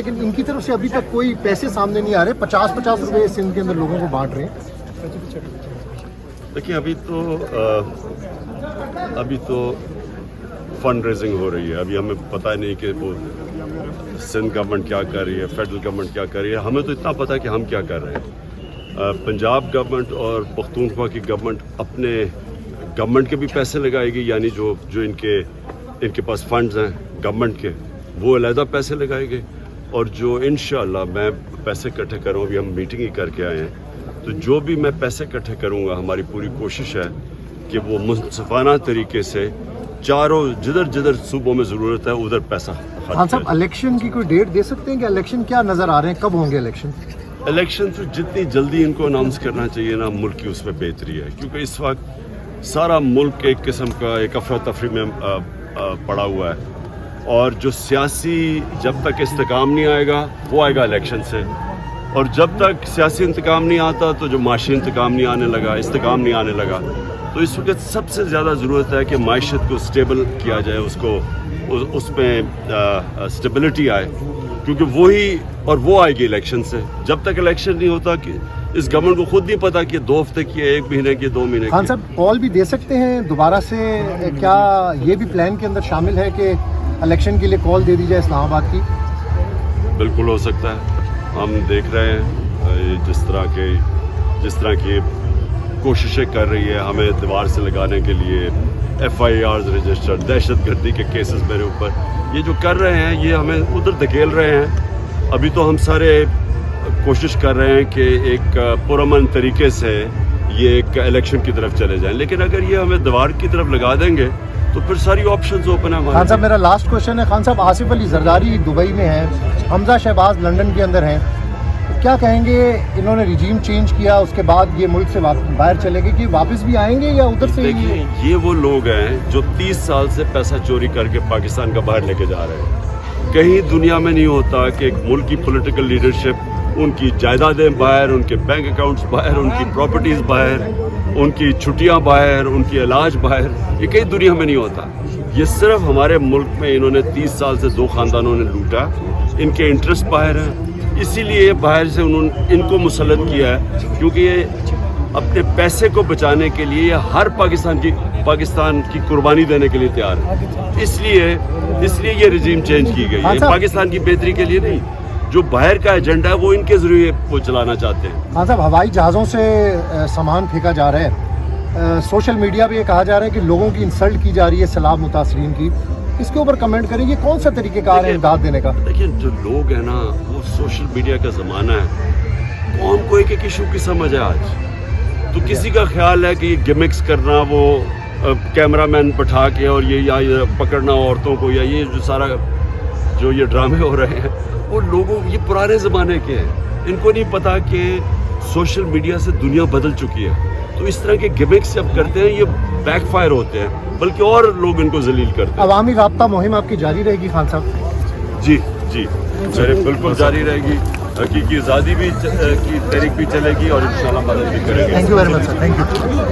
لیکن ان کی طرف سے ابھی تک کوئی پیسے سامنے نہیں آ رہے. 50-50 روپے سندھ کے اندر لوگوں کو بانٹ رہے ہیں. دیکھیے ابھی تو فنڈ ریزنگ ہو رہی ہے. ابھی ہمیں پتہ نہیں کہ وہ سندھ گورنمنٹ کیا کر رہی ہے, فیڈرل گورنمنٹ کیا کر رہی ہے. ہمیں تو اتنا پتہ ہے کہ ہم کیا کر رہے ہیں. پنجاب گورنمنٹ اور پختونخوا کی گورنمنٹ اپنے گورنمنٹ کے بھی پیسے لگائے گی, یعنی جو ان کے پاس فنڈز ہیں گورنمنٹ کے, وہ علیحدہ پیسے لگائے گے. اور جو انشاءاللہ میں پیسے اکٹھے کروں, ابھی ہم میٹنگ ہی کر کے آئے ہیں, تو جو بھی میں پیسے اکٹھے کروں گا, ہماری پوری کوشش ہے کہ وہ منصفانہ طریقے سے چاروں جدھر صوبوں میں ضرورت ہے ادھر پیسہ خان صاحب, الیکشن کی کوئی ڈیٹ دے سکتے ہیں کہ الیکشن کیا نظر آ رہے ہیں, کب ہوں گے الیکشن؟ الیکشن تو جتنی جلدی ان کو اناؤنس کرنا چاہیے نا, ملک کی اس میں بہتری ہے. کیونکہ اس وقت سارا ملک ایک قسم کا ایک افراتفری میں پڑا ہوا ہے, اور جو سیاسی جب تک استحکام نہیں آئے گا وہ آئے گا الیکشن سے, اور جب تک سیاسی انتقام نہیں آتا تو جو معاشی انتقام نہیں آنے لگا, استحکام نہیں آنے لگا. تو اس وقت سب سے زیادہ ضرورت ہے کہ معیشت کو اسٹیبل کیا جائے, اس میں اسٹیبلٹی آئے, کیونکہ وہ آئے گی الیکشن سے. جب تک الیکشن نہیں ہوتا کہ اس گورنمنٹ کو خود نہیں پتا کہ 2 ہفتے کی ہے, 1 مہینے کی, 2 مہینے کی. خان صاحب, کال بھی دے سکتے ہیں دوبارہ سے, کیا یہ بھی پلان کے اندر شامل ہے کہ الیکشن کے لیے کال دے دی جائے اسلام آباد کی؟ بالکل ہو سکتا ہے. ہم دیکھ رہے ہیں جس طرح کی کوششیں کر رہی ہے ہمیں دیوار سے لگانے کے لیے, FIRs رجسٹر, دہشت گردی کے کیسز میرے اوپر, یہ جو کر رہے ہیں یہ ہمیں ادھر دھکیل رہے ہیں. ابھی تو ہم سارے کوشش کر رہے ہیں کہ ایک پرامن طریقے سے یہ ایک الیکشن کی طرف چلے جائیں, لیکن اگر یہ ہمیں دیوار کی طرف لگا دیں گے تو پھر ساری آپشنز اوپن ہیں. خان صاحب, میرا لاسٹ کوشچن ہے. خان صاحب, آصف علی زرداری دبئی میں ہیں, حمزہ شہباز لندن کے اندر ہیں, کیا کہیں گے؟ انہوں نے رجیم چینج کیا, اس کے بعد یہ ملک سے باہر چلے گئے, کہ واپس بھی آئیں گے یا ادھر سے؟ دیکھیے, یہ وہ لوگ ہیں جو 30 سال سے پیسہ چوری کر کے پاکستان کا باہر لے کے جا رہے ہیں. کہیں دنیا میں نہیں ہوتا کہ ایک ملک کی پولیٹیکل لیڈرشپ, ان کی جائیدادیں باہر, ان کے بینک اکاؤنٹس باہر, ان کی پراپرٹیز باہر, ان کی چھٹیاں باہر, ان کی علاج باہر, یہ کئی دنیا میں نہیں ہوتا. یہ صرف ہمارے ملک میں انہوں نے 30 سال سے 2 خاندانوں نے لوٹا, ان کے انٹرسٹ باہر ہیں, اسی لیے باہر سے انہوں نے ان کو مسلط کیا ہے, کیونکہ یہ اپنے پیسے کو بچانے کے لیے ہر پاکستان کی قربانی دینے کے لیے تیار ہے. اس لیے یہ رجیم چینج کی گئی ہے, پاکستان کی بہتری کے لیے نہیں. جو باہر کا ایجنڈا ہے وہ ان کے ذریعے وہ چلانا چاہتے ہیں. ہاں صاحب, ہوائی جہازوں سے سامان پھینکا جا رہا ہے, سوشل میڈیا پہ یہ کہا جا رہا ہے کہ لوگوں کی انسلٹ کی جا رہی ہے, سیلاب متاثرین کی. اس کے اوپر کمنٹ کریں, یہ کون سا طریقہ کار ہے امداد دینے کا؟ دیکھیں, جو لوگ ہیں نا, وہ سوشل میڈیا کا زمانہ ہے, قوم کو ایک ایشو کی سمجھ ہے آج. تو کسی کا خیال ہے کہ یہ گمکس کرنا, وہ کیمرہ مین بٹھا کے اور یہ پکڑنا عورتوں کو, یا یہ جو سارا جو یہ ڈرامے ہو رہے ہیں, وہ لوگوں یہ پرانے زمانے کے ہیں. ان کو نہیں پتا کہ سوشل میڈیا سے دنیا بدل چکی ہے. تو اس طرح کے گمکس جب کرتے ہیں یہ بیک فائر ہوتے ہیں, بلکہ اور لوگ ان کو ذلیل کرتے ہیں. عوامی رابطہ مہم آپ کی جاری رہے گی خان صاحب؟ جی بالکل جاری رہے گی. حقیقی آزادی بھی کی تحریک بھی چلے گی, اور انشاءاللہ مدد بھی کریں گے. Thank you very much sir, thank you.